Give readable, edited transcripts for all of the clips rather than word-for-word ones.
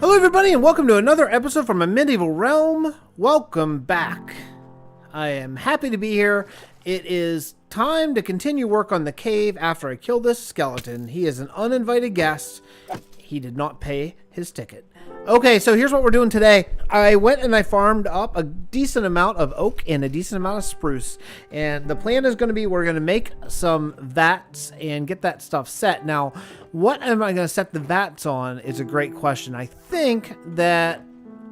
Hello everybody and welcome to another episode from a medieval realm. Welcome back. I am happy to be here. It is time to continue work on the cave after I kill this skeleton. He is an uninvited guest. He did not pay his ticket. Okay, so here's what we're doing today. I went and I farmed up a decent amount of oak and a decent amount of spruce. And the plan is going to be we're going to make some vats and get that stuff set. Now, what am I going to set the vats on is a great question. I think that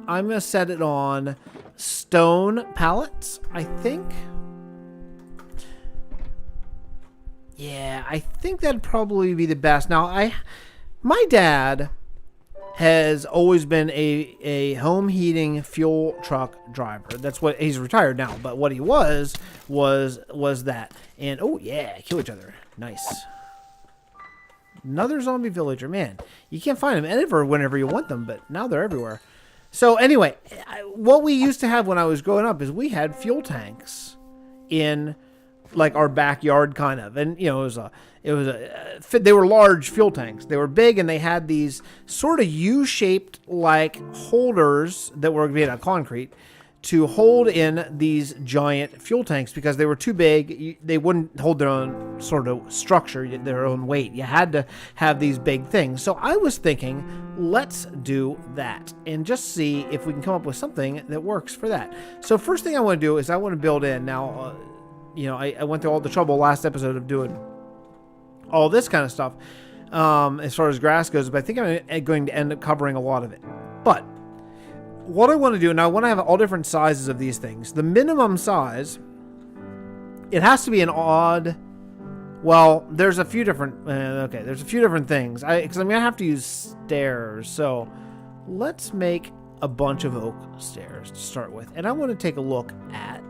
I'm going to set it on stone pallets, I think. Yeah, I think that'd probably be the best. Now, my dad has always been a home heating fuel truck driver. That's what he's retired now, but what he was that. And oh yeah, kill each other. Nice. Another zombie villager, man. You can't find them ever whenever you want them, but now they're everywhere. So anyway, what we used to have when I was growing up is we had fuel tanks in like our backyard kind of, and you know, they were large fuel tanks. They were big and they had these sort of U-shaped like holders that were made out of concrete to hold in these giant fuel tanks because they were too big. They wouldn't hold their own sort of structure, their own weight. You had to have these big things. So I was thinking, let's do that and just see if we can come up with something that works for that. So first thing I want to do is I want to build in now, you know, I went through all the trouble last episode of doing all this kind of stuff as far as grass goes, but I think I'm going to end up covering a lot of it. But what I want to do, now I want to have all different sizes of these things. The minimum size, it has to be an odd, well, there's a few different, there's a few different things. Because I'm going to have to use stairs. So let's make a bunch of oak stairs to start with. And I want to take a look at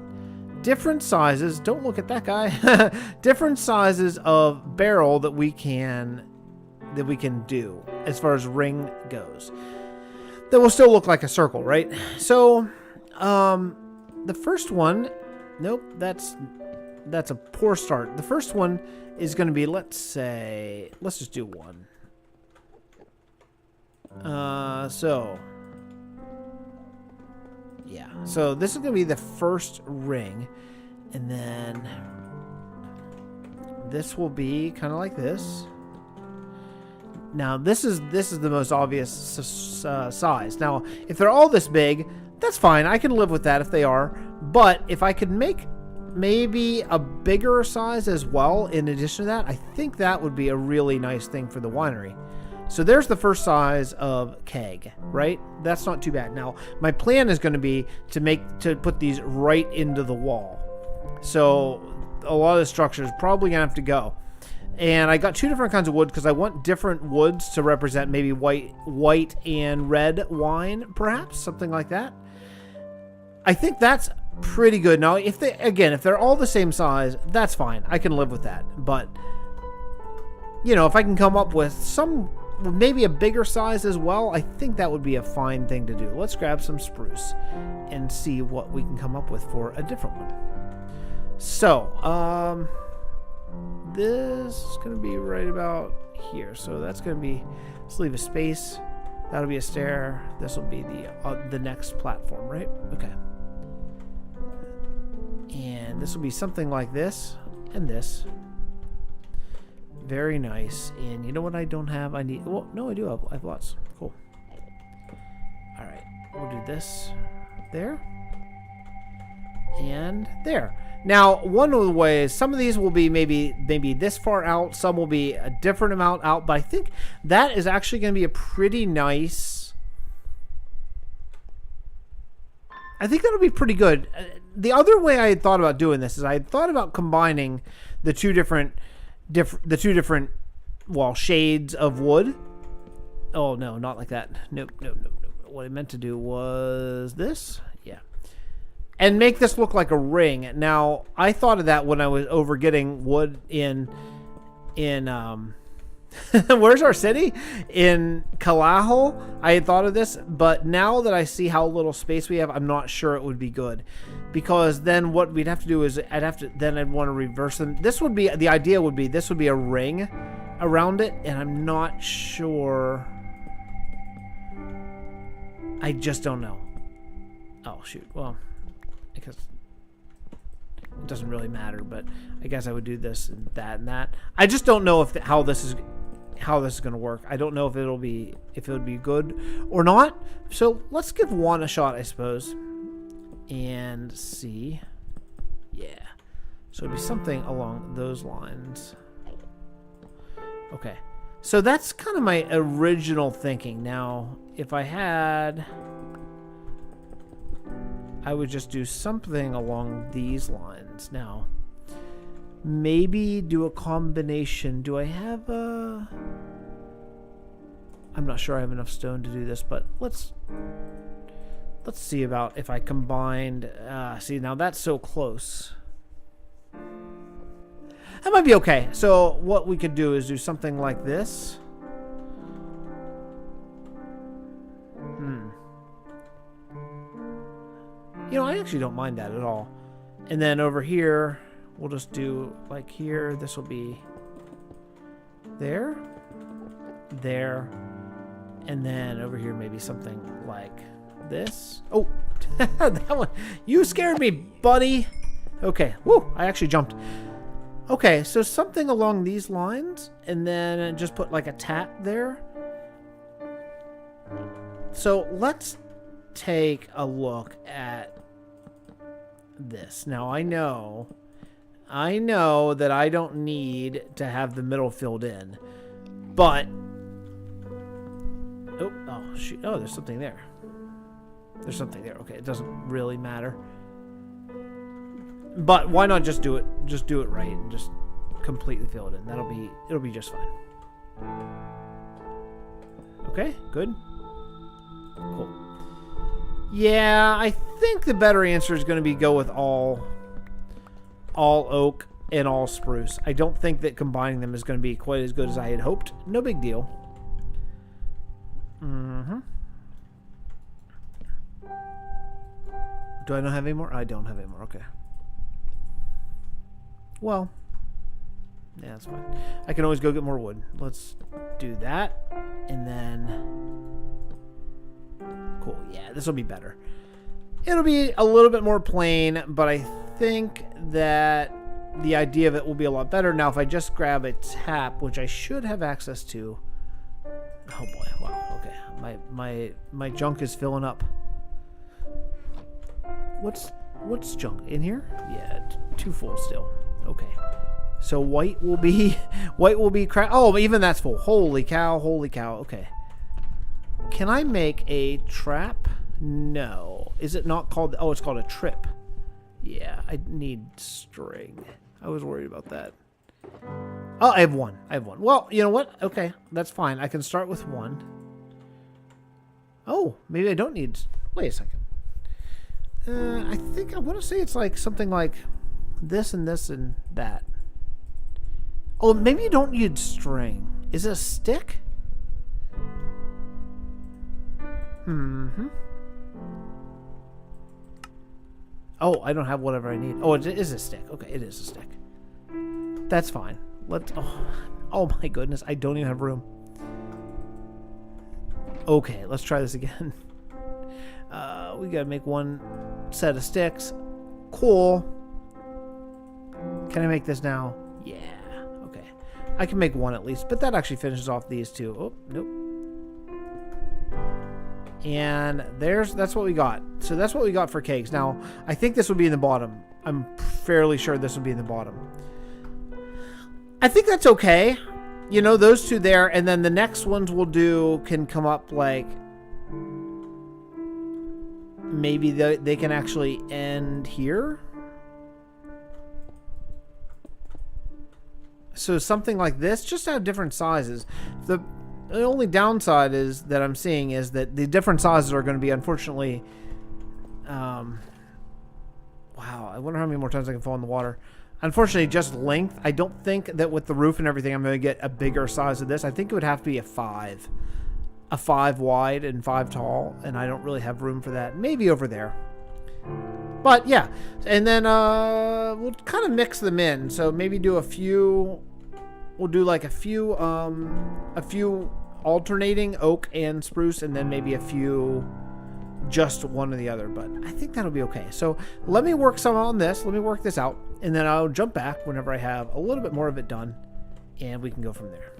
different sizes. Don't look at that guy. Different sizes of barrel that we can do as far as ring goes. That will still look like a circle, right? So, the first one, nope, that's a poor start. The first one is going to be, let's just do one. So this is going to be the first ring, and then this will be kind of like this. Now, this is the most obvious size. Now, if they're all this big, that's fine. I can live with that if they are. But if I could make maybe a bigger size as well in addition to that, I think that would be a really nice thing for the winery. So there's the first size of keg, right? That's not too bad. Now, my plan is going to be to put these right into the wall. So a lot of the structure is probably going to have to go. And I got two different kinds of wood because I want different woods to represent maybe white and red wine, perhaps, something like that. I think that's pretty good. Now, if they're all the same size, that's fine. I can live with that. But, you know, if I can come up with maybe a bigger size as well, I think that would be a fine thing to do. Let's grab some spruce and see what we can come up with for a different one. So, this is going to be right about here. So that's going to be, let's leave a space. That'll be a stair. This will be the next platform, right? Okay. And this will be something like this and this. Very nice. And you know what I don't have? I do have. I have lots. Cool. All right. We'll do this there and there. Now, one of the ways, some of these will be maybe this far out, some will be a different amount out, but I think that is actually going to be a pretty nice, I think that'll be pretty good. The other way I had thought about doing this is I had thought about combining the two different shades of wood. Oh no, not like that. Nope. What I meant to do was this. Yeah. And make this look like a ring. Now, I thought of that when I was over getting wood in where's our city? In Kalahal. I had thought of this, but now that I see how little space we have, I'm not sure it would be good. Because then what we'd have to do is I'd want to reverse them. This would be, the idea would be, this would be a ring around it, and I'm not sure I just don't know. Oh, shoot. Well, I guess it doesn't really matter, but I guess I would do this and that and that. I just don't know if how this is going to work. I don't know if it would be good or not. So let's give one a shot, I suppose, and see. Yeah. So it'd be something along those lines. Okay. So that's kind of my original thinking. Now, if I had, I would just do something along these lines. Now, maybe do a combination. Do I have a... I'm not sure I have enough stone to do this, but let's see about if I combined... see, now that's so close. That might be okay. So what we could do is do something like this. You know, I actually don't mind that at all. And then over here, we'll just do like here. This will be there, there, and then over here maybe something like this. Oh, that one. You scared me, buddy. Okay. Woo, I actually jumped. Okay, so something along these lines, and then just put like a tap there. So let's take a look at this. Now I know that I don't need to have the middle filled in, but oh shoot, oh, there's something there. There's something there. Okay, it doesn't really matter. But why not just do it? Just do it right and just completely fill it in. It'll be just fine. Okay, good. Cool. Yeah, I think the better answer is going to be go with all oak and all spruce. I don't think that combining them is going to be quite as good as I had hoped. No big deal. Do I not have any more? I don't have any more. Okay. Well, yeah, that's fine. I can always go get more wood. Let's do that. And then... Cool. Yeah, this will be better. It'll be a little bit more plain, but I think that the idea of it will be a lot better. Now, if I just grab a tap, which I should have access to... Oh, boy. Wow. Okay. My junk is filling up. What's junk? In here? Yeah, too full still. Okay. So white will be oh, even that's full. Holy cow, holy cow. Okay. Can I make a trap? No. Is it not called... Oh, it's called a trip. Yeah, I need string. I was worried about that. Oh, I have one. Well, you know what? Okay, that's fine. I can start with one. Oh, maybe I don't need... Wait a second. I think I want to say it's like something like this and this and that. Oh, maybe you don't need string. Is it a stick? Oh, I don't have whatever I need. Oh, it is a stick. Okay, it is a stick. That's fine. Let's... Oh my goodness. I don't even have room. Okay, let's try this again. We gotta make one set of sticks. Cool. Can I make this now? Yeah. Okay. I can make one at least, but that actually finishes off these two. Oh, nope. And that's what we got. So that's what we got for cakes. Now, I think this would be in the bottom. I'm fairly sure this would be in the bottom. I think that's okay. You know, those two there, and then the next ones we'll do can come up like... Maybe they can actually end here. So something like this, just have different sizes. The only downside is that I'm seeing is that the different sizes are going to be, unfortunately... wow, I wonder how many more times I can fall in the water. Unfortunately, just length. I don't think that with the roof and everything, I'm going to get a bigger size of this. I think it would have to be a 5. A 5 wide and 5 tall, and I don't really have room for that. Maybe over there. But yeah, and then we'll kind of mix them in. So maybe do a few. We'll do like a few alternating oak and spruce, and then maybe a few just one or the other, but I think that'll be okay. So let me work some on this. Let me work this out, and then I'll jump back whenever I have a little bit more of it done, and we can go from there.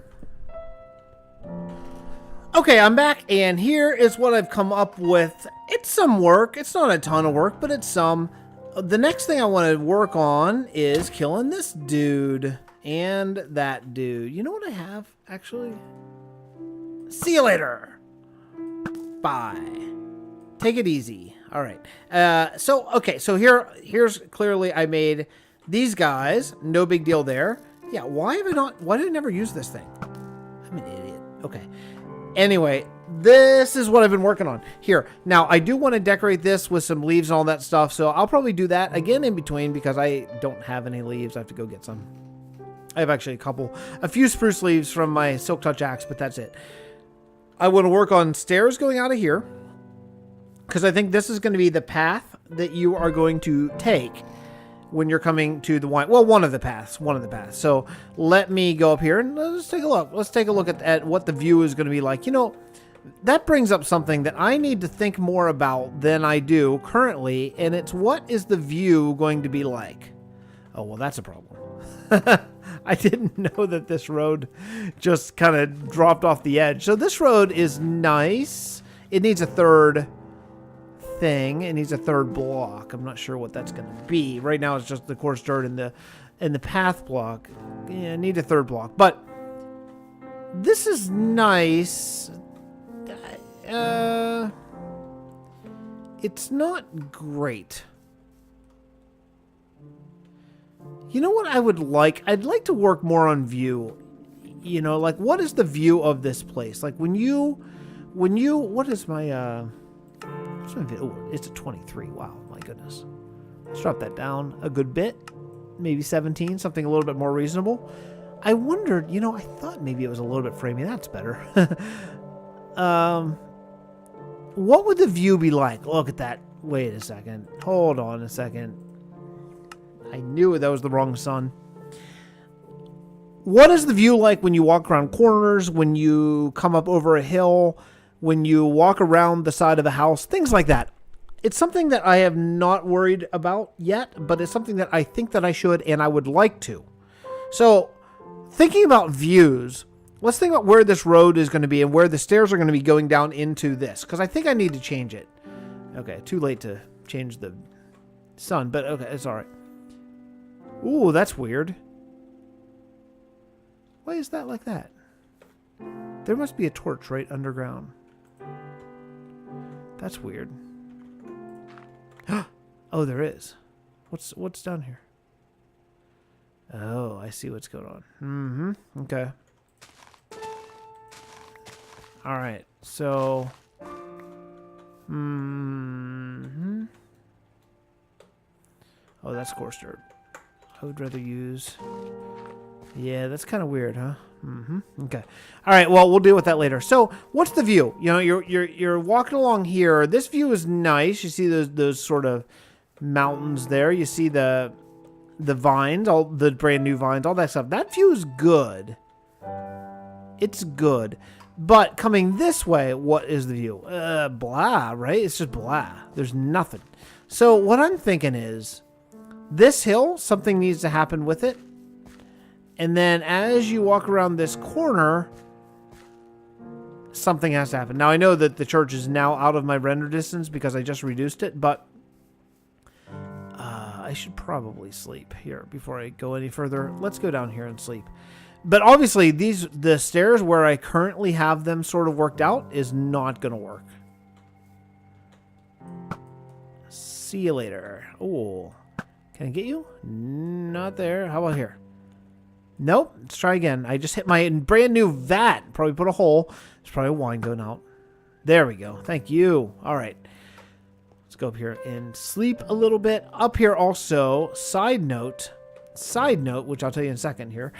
Okay, I'm back, and here is what I've come up with. It's some work. It's not a ton of work, but it's some. The next thing I want to work on is killing this dude and that dude. You know what I have, actually? See you later. Bye. Take it easy. All right. So here's clearly I made these guys. No big deal there. Yeah, why did I never use this thing? I'm an idiot. Okay. Anyway, this is what I've been working on here. Now, I do want to decorate this with some leaves and all that stuff, so I'll probably do that again in between because I don't have any leaves. I have to go get some. I have actually a few spruce leaves from my Silk Touch axe, but that's it. I want to work on stairs going out of here because I think this is going to be the path that you are going to take when you're coming to the wine. Well, one of the paths. So let me go up here and let's take a look. Let's take a look at what the view is going to be like. You know, that brings up something that I need to think more about than I do currently, and it's what is the view going to be like? Oh, well, that's a problem. I didn't know that this road just kind of dropped off the edge. So this road is nice. It needs a third thing. It needs a third block. I'm not sure what that's going to be. Right now it's just the coarse dirt and the path block. Yeah, I need a third block. But this is nice. It's not great. You know what I would like? I'd like to work more on view. You know, like what is the view of this place? Like when you, what is my, it's a 23. Wow, my goodness. Let's drop that down a good bit. Maybe 17, something a little bit more reasonable. I wondered, you know, I thought maybe it was a little bit framey. That's better. What would the view be like? Look at that. Wait a second. Hold on a second. I knew that was the wrong sun. What is the view like when you walk around corners, when you come up over a hill, when you walk around the side of a house, things like that? It's something that I have not worried about yet, but it's something that I think that I should and I would like to. So, thinking about views, let's think about where this road is going to be and where the stairs are going to be going down into this, because I think I need to change it. Okay, too late to change the sun, but okay, it's all right. Ooh, that's weird. Why is that like that? There must be a torch right underground. That's weird. Oh, there is. What's down here? Oh, I see what's going on. Mm-hmm. Okay. All right. So. Mm-hmm. Oh, that's coarse dirt. I would rather use. Yeah, that's kind of weird, huh? Mm-hmm. Okay. All right. Well, we'll deal with that later. So, what's the view? You know, you're walking along here. This view is nice. You see those sort of mountains there. You see the vines, all the brand new vines, all that stuff. That view is good. It's good. But coming this way, what is the view? Blah, right? It's just blah. There's nothing. So what I'm thinking is, this hill, something needs to happen with it. And then as you walk around this corner, something has to happen. Now, I know that the church is now out of my render distance because I just reduced it, but I should probably sleep here before I go any further. Let's go down here and sleep. But obviously, the stairs where I currently have them sort of worked out is not going to work. See you later. Oh, can I get you? Not there. How about here? Nope. Let's try again. I just hit my brand new vat. Probably put a hole. There's probably wine going out. There we go. Thank you. All right. Let's go up here and sleep a little bit. Up here also, side note, which I'll tell you in a second here.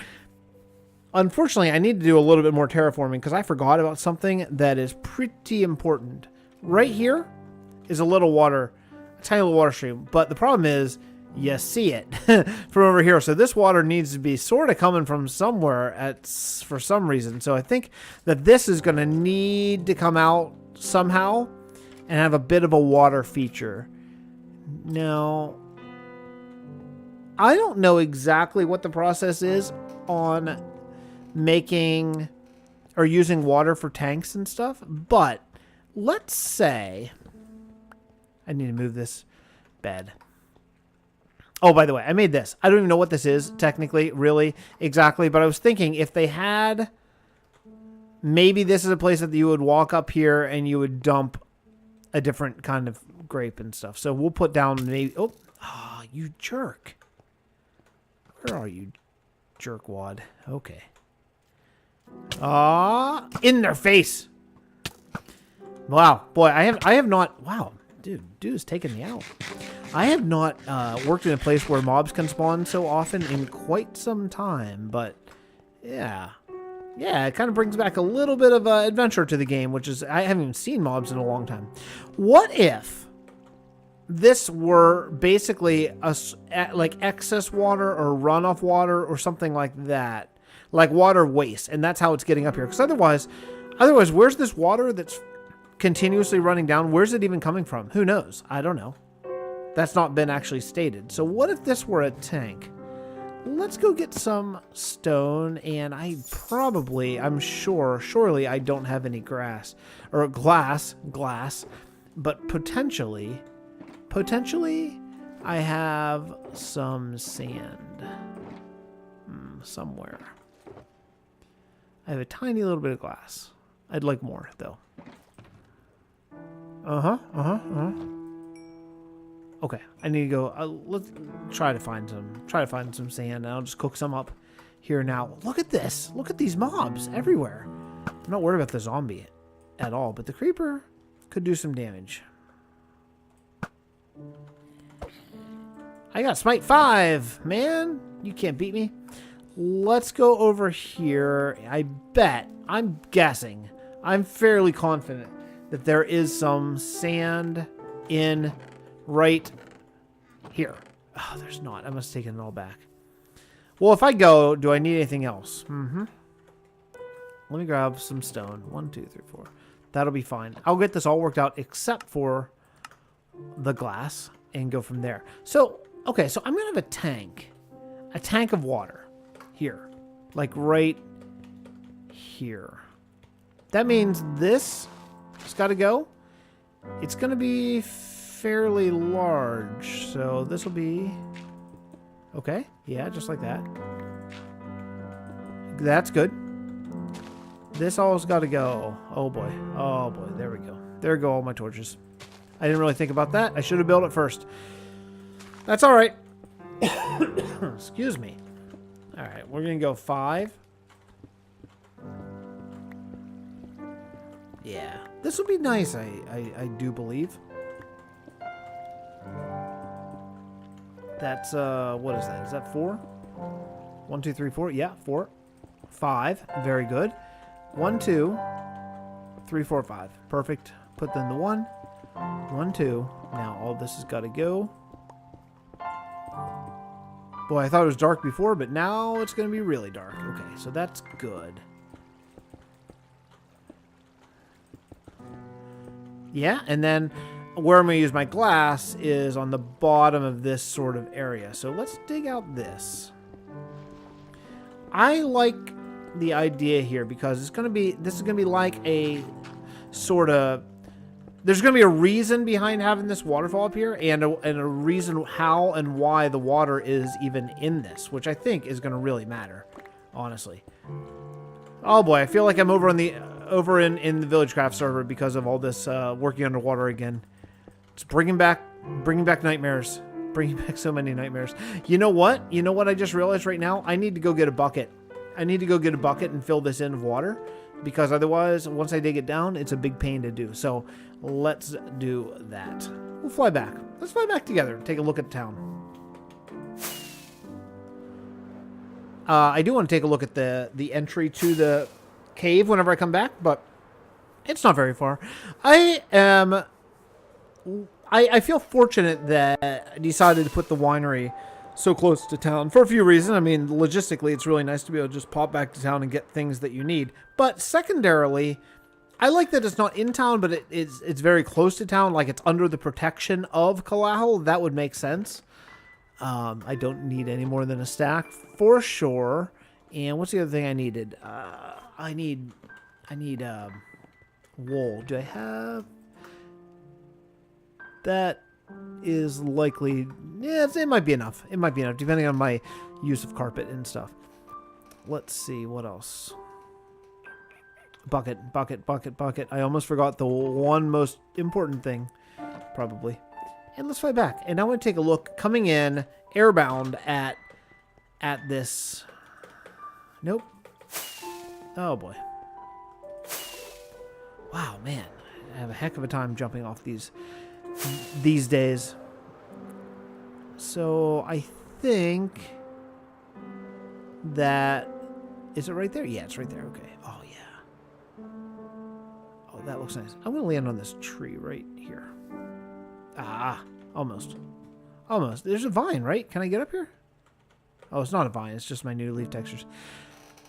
Unfortunately, I need to do a little bit more terraforming because I forgot about something that is pretty important. Right here is a little water, a tiny little water stream. But the problem is, you see it from over here. So this water needs to be sort of coming from somewhere for some reason. So I think that this is going to need to come out somehow. and have a bit of a water feature. Now, I don't know exactly what the process is on making or using water for tanks and stuff, but let's say I need to move this bed. Oh, by the way, I made this. I don't even know what this is technically, really, exactly, but I was thinking if they had, maybe this is a place that you would walk up here and you would dump a different kind of grape and stuff. So we'll put down maybe, oh, you jerk. Where are you, jerkwad? Okay. In their face. Wow, boy, I have not. Wow, dude is taking me out. I have not worked in a place where mobs can spawn so often in quite some time, but yeah, it kind of brings back a little bit of adventure to the game, which is I haven't even seen mobs in a long time. What if this were basically like excess water or runoff water or something like that, like water waste, and that's how it's getting up here? Because otherwise, where's this water that's continuously running down? Where's it even coming from? Who knows? I don't know. That's not been actually stated. So what if this were a tank? Let's go get some stone, and I'm surely I don't have any glass, but potentially I have some sand somewhere. I have a tiny little bit of glass. I'd like more though. Okay, I need to go. Let's try to find some sand, and I'll just cook some up here now. Look at this. Look at these mobs everywhere. I'm not worried about the zombie at all, but the creeper could do some damage. I got smite 5, man. You can't beat me. Let's go over here. I'm guessing, I'm fairly confident that there is some sand in right here. Oh, there's not. I must have taken it all back. Well, if I go, do I need anything else? Let me grab some stone. 1, 2, 3, 4. That'll be fine. I'll get this all worked out except for the glass and go from there. So, okay, so I'm going to have a tank of water here, like right here. That means this has got to go. It's going to be fairly large, so this will be okay. Yeah, just like that. That's good. This all's got to go. Oh boy, there we go. There go all my torches. I didn't really think about that. I should have built it first. That's all right. Excuse me. All right, we're gonna go 5. Yeah, this will be nice. I do believe. That's what is that? Is that 4? 1, 2, 3, 4. Yeah, 4, 5. Very good. 1, 2, 3, 4, 5. Perfect. Put in the 1, 1, 2. Now all this has got to go. Boy, I thought it was dark before, but now it's going to be really dark. Okay, so that's good. Yeah, and then where I'm going to use my glass is on the bottom of this sort of area. So let's dig out this. I like the idea here because this is going to be like a sort of, there's going to be a reason behind having this waterfall up here and a reason how and why the water is even in this, which I think is going to really matter, honestly. Oh boy, I feel like I'm over in the Villagecraft server because of all this working underwater again. It's bringing back nightmares. Bringing back so many nightmares. You know what? You know what I just realized right now? I need to go get a bucket. I need to go get a bucket and fill this in of water, because otherwise, once I dig it down, it's a big pain to do. So let's do that. We'll fly back. Let's fly back together and take a look at town. I do want to take a look at the entry to the cave whenever I come back, but it's not very far. I feel fortunate that I decided to put the winery so close to town for a few reasons. I mean, logistically, it's really nice to be able to just pop back to town and get things that you need. But secondarily, I like that it's not in town, but it's very close to town. Like it's under the protection of Kalahal. That would make sense. I don't need any more than a stack for sure. And what's the other thing I needed? I need wool. Do I have? That is likely. Yeah, it might be enough. It might be enough, depending on my use of carpet and stuff. Let's see what else. Bucket. I almost forgot the one most important thing, probably. And let's fly back. And I want to take a look coming in airbound at this. Nope. Oh boy. Wow, man. I have a heck of a time jumping off these days. So I think that, is it right there? Yeah, it's right there. Okay. Oh yeah. Oh, that looks nice. I'm going to land on this tree right here. Ah, almost. Almost. There's a vine, right? Can I get up here? Oh, it's not a vine. It's just my new leaf textures.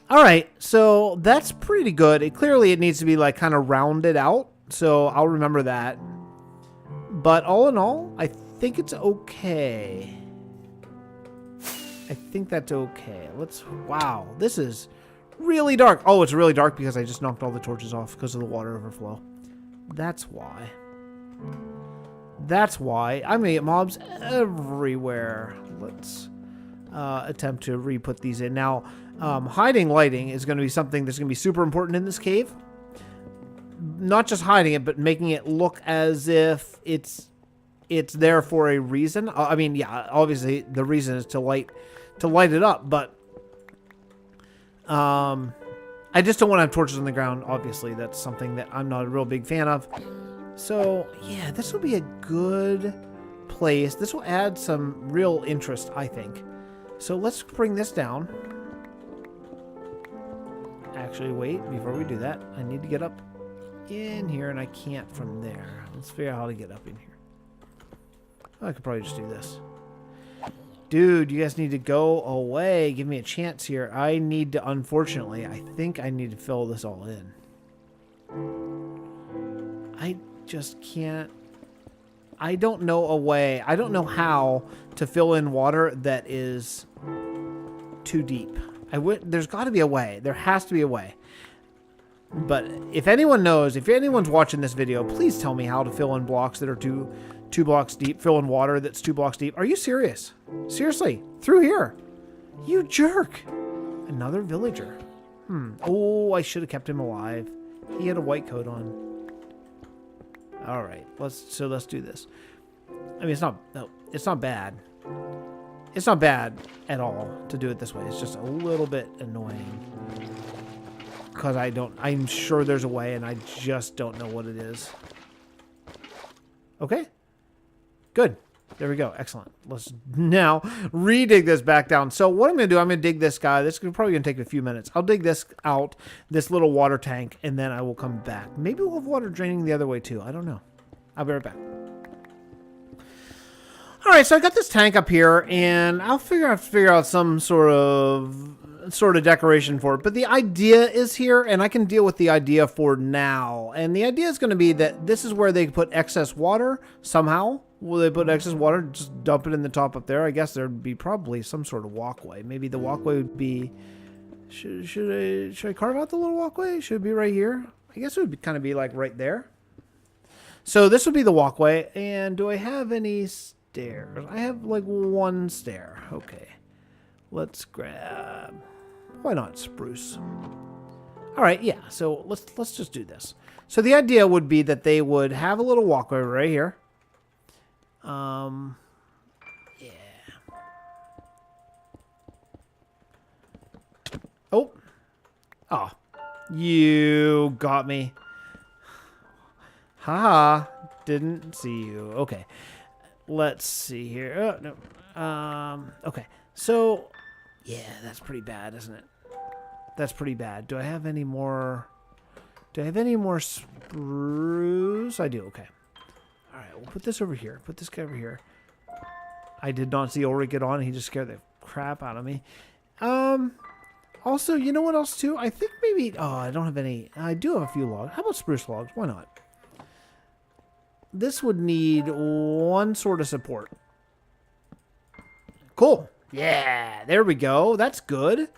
All right. So that's pretty good. Clearly, it needs to be like kind of rounded out. So I'll remember that. But all in all, I think it's okay. I think that's okay. Wow, this is really dark. Oh, it's really dark because I just knocked all the torches off because of the water overflow. That's why. That's why. I'm going to get mobs everywhere. Let's attempt to re-put these in. Now, hiding lighting is going to be something that's going to be super important in this cave. Not just hiding it, but making it look as if it's there for a reason. I mean, yeah, obviously the reason is to light it up, but I just don't want to have torches on the ground. Obviously, that's something that I'm not a real big fan of. So yeah, this will be a good place. This will add some real interest, I think. So let's bring this down. Actually, wait, before we do that, I need to get up in here, and I can't from there. Let's figure out how to get up in here. I could probably just do this. Dude, you guys need to go away. Give me a chance here. I need to, unfortunately, I think I need to fill this all in. I just can't. I don't know a way. I don't know how to fill in water that is too deep. There's got to be a way. There has to be a way. But if anyone knows, if anyone's watching this video, please tell me how to fill in blocks that are two blocks deep. Fill in water that's 2 blocks deep. Are you serious? Seriously? Through here? You jerk. Another villager. Oh, I should have kept him alive. He had a white coat on. All right. Let's do this. I mean, it's not bad. It's not bad at all to do it this way. It's just a little bit annoying. Because I'm sure there's a way, and I just don't know what it is. Okay. Good. There we go. Excellent. Let's now re-dig this back down. So what I'm going to do, I'm going to dig this guy. This is probably going to take a few minutes. I'll dig this out, this little water tank, and then I will come back. Maybe we'll have water draining the other way too. I don't know. I'll be right back. All right, so I got this tank up here, and I'll figure out some sort of decoration for it. But the idea is here, and I can deal with the idea for now. And the idea is going to be that this is where they put excess water somehow. Will they put excess water? Just dump it in the top up there. I guess there'd be probably some sort of walkway. Maybe the walkway would be. Should I carve out the little walkway? Should it be right here? I guess it would kind of be like right there. So this would be the walkway. And do I have any stairs? I have like 1 stair. Okay. Let's grab. Why not spruce? All right, yeah. So let's just do this. So the idea would be that they would have a little walkway right here. Yeah. Oh, you got me. Haha, didn't see you. Okay, let's see here. Oh, no. Okay, so yeah, that's pretty bad, isn't it? That's pretty bad. Do I have any more? Do I have any more spruce? I do. Okay. All right, we'll put this over here. Put this guy over here. I did not see Ulrich get on. He just scared the crap out of me. Also, you know what else too? I think maybe, oh, I don't have any. I do have a few logs. How about spruce logs? Why not? This would need one sort of support. Cool. Yeah, there we go. That's good.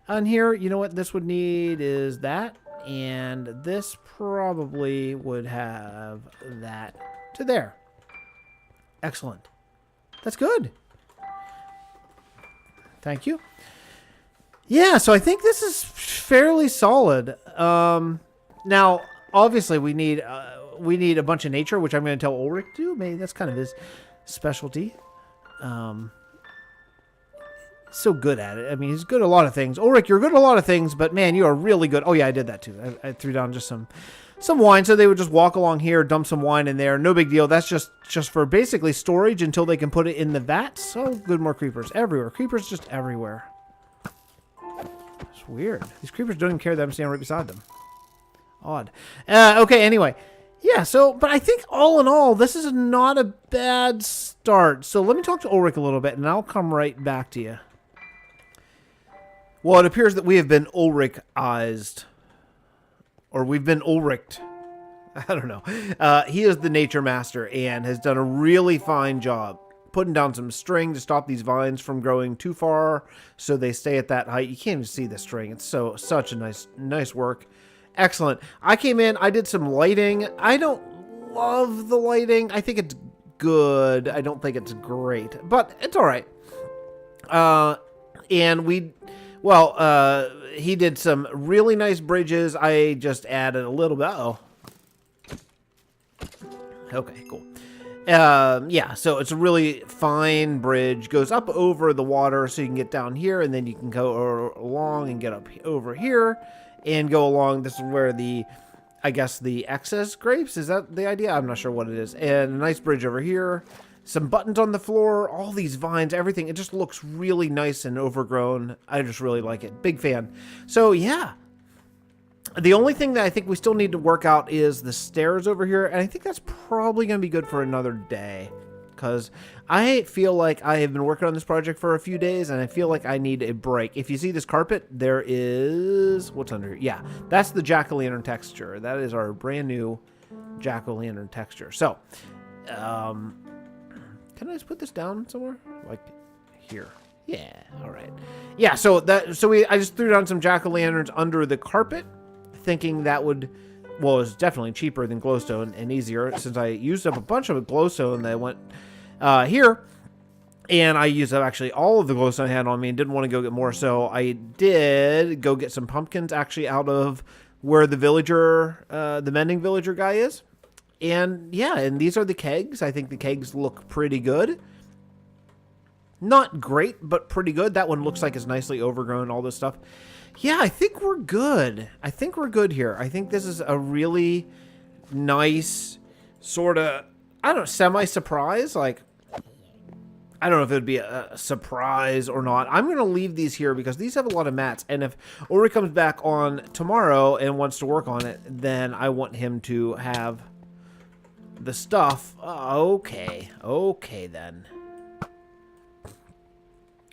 On here, you know what this would need is that. And this probably would have that to there. Excellent. That's good. Thank you. Yeah, so I think this is fairly solid. Now, obviously, we need a bunch of nature, which I'm going to tell Ulrich to do. Maybe that's kind of his specialty. So good at it. I mean, he's good at a lot of things. Ulrich, you're good at a lot of things, but man, you are really good. Oh yeah, I did that too. I threw down just some wine, so they would just walk along here, dump some wine in there. No big deal. That's just for basically storage until they can put it in the vats. Oh, good, more creepers everywhere. Creepers just everywhere. It's weird. These creepers don't even care that I'm standing right beside them. Odd. Okay, anyway. Yeah, so, but I think all in all, this is not a bad start. So let me talk to Ulrich a little bit, and I'll come right back to you. Well, it appears that we have been Ulrichized. Or we've been Ulricht. I don't know. He is the nature master and has done a really fine job putting down some string to stop these vines from growing too far so they stay at that height. You can't even see the string. It's such a nice work. Excellent. I came in. I did some lighting. I don't love the lighting. I think it's good. I don't think it's great, but it's all right. And he did some really nice bridges. I just added a little bit. Uh-oh. Okay, cool. Yeah, so it's a really fine bridge. Goes up over the water so you can get down here, and then you can go along and get up over here and go along. This is where I guess the excess grapes, is that the idea? I'm not sure what it is. And a nice bridge over here. Some buttons on the floor, all these vines, everything. It just looks really nice and overgrown. I just really like it. Big fan. So, yeah. The only thing that I think we still need to work out is the stairs over here. And I think that's probably going to be good for another day. Because I feel like I have been working on this project for a few days. And I feel like I need a break. If you see this carpet, there is... What's under here? Yeah, that's the jack-o'-lantern texture. That is our brand new jack-o'-lantern texture. So, can I just put this down somewhere? Like here. Yeah, all right. Yeah, so I just threw down some jack-o'-lanterns under the carpet, thinking that would, well, it's definitely cheaper than glowstone and easier, since I used up a bunch of glowstone that went here, and I used up actually all of the glowstone I had on me and didn't want to go get more, so I did go get some pumpkins actually out of where the villager, the mending villager guy is. And yeah, and these are the kegs. I think the kegs look pretty good. Not great, but pretty good. That one looks like it's nicely overgrown, all this stuff. Yeah, I think we're good. I think we're good here. I think this is a really nice sort of, I don't know, semi-surprise. Like, I don't know if it would be a surprise or not. I'm going to leave these here because these have a lot of mats. And if Ori comes back on tomorrow and wants to work on it, then I want him to have the stuff. Okay then.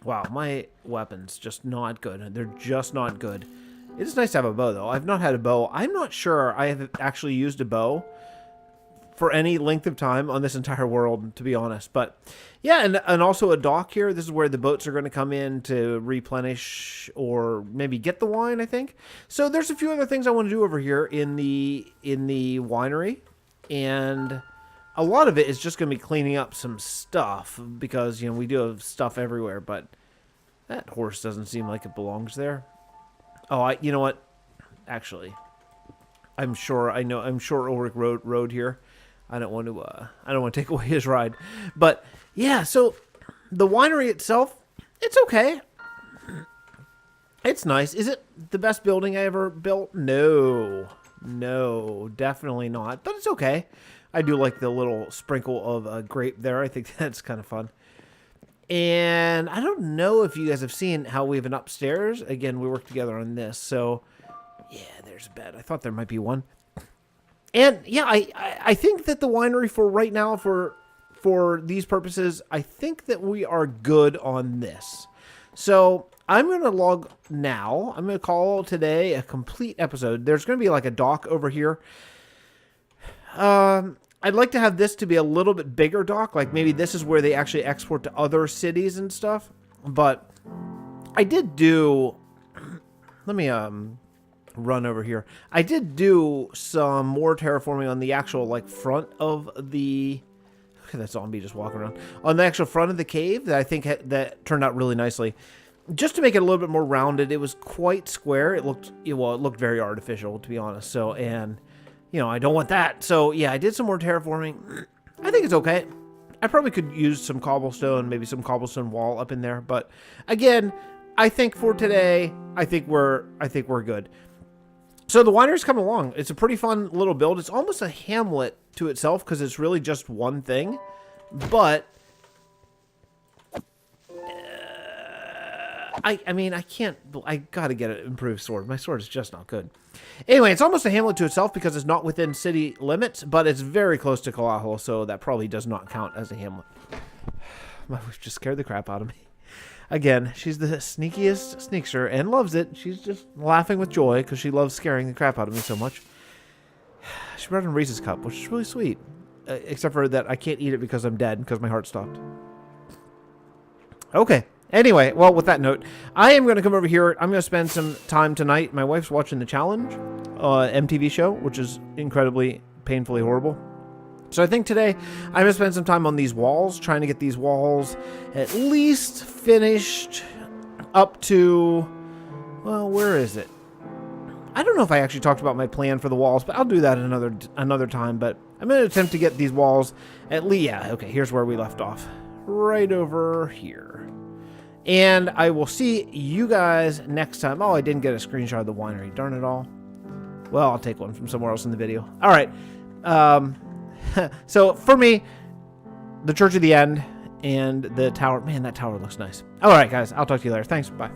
Wow, my weapons just not good. They're just not good. It is nice to have a bow, though. I've not had a bow. I'm not sure I have actually used a bow for any length of time on this entire world, to be honest. But yeah, and also a dock here. This is where the boats are going to come in to replenish or maybe get the wine, I think. So there's a few other things I want to do over here in the winery. And a lot of it is just going to be cleaning up some stuff because, you know, we do have stuff everywhere, but that horse doesn't seem like it belongs there. Oh, you know what? Actually, I'm sure Ulrich rode here. I don't want to take away his ride. But yeah, so the winery itself, it's okay. It's nice. Is it the best building I ever built? No, definitely not. But it's okay. I do like the little sprinkle of grape there. I think that's kind of fun. And I don't know if you guys have seen how we have an upstairs. Again, we work together on this. So yeah, there's a bed. I thought there might be one. And yeah, I think that the winery for right now, for these purposes, I think that we are good on this. So I'm going to log now. I'm going to call today a complete episode. There's going to be like a dock over here. I'd like to have this to be a little bit bigger dock. Like maybe this is where they actually export to other cities and stuff. But I did do... Let me run over here. I did do some more terraforming on the actual like front of the... Look at that zombie just walking around. On the actual front of the cave that I think that turned out really nicely. Just to make it a little bit more rounded. It was quite square. It looked very artificial, to be honest. So, and... You know, I don't want that. So, yeah, I did some more terraforming. I think it's okay. I probably could use some cobblestone, maybe some cobblestone wall up in there. But, again, I think for today, I think we're good. So, the winery's coming along. It's a pretty fun little build. It's almost a hamlet to itself because it's really just one thing. But... I mean, I gotta get an improved sword. My sword is just not good. Anyway, it's almost a hamlet to itself because it's not within city limits, but it's very close to Kalahal, so that probably does not count as a hamlet. My wife just scared the crap out of me. Again, she's the sneakiest sneakster and loves it. She's just laughing with joy because she loves scaring the crap out of me so much. She brought in Reese's cup, which is really sweet. Except for that I can't eat it because I'm dead because my heart stopped. Okay. Anyway, well, with that note, I am going to come over here. I'm going to spend some time tonight. My wife's watching The Challenge, MTV show, which is incredibly, painfully horrible. So I think today I'm going to spend some time on these walls, trying to get these walls at least finished up to, well, where is it? I don't know if I actually talked about my plan for the walls, but I'll do that another time. But I'm going to attempt to get these walls at least, yeah, okay, here's where we left off. Right over here. And I will see you guys next time. Oh, I didn't get a screenshot of the winery. Darn it all. Well, I'll take one from somewhere else in the video. All right. So for me, the Church of the End and the tower. Man, that tower looks nice. All right, guys. I'll talk to you later. Thanks. Bye.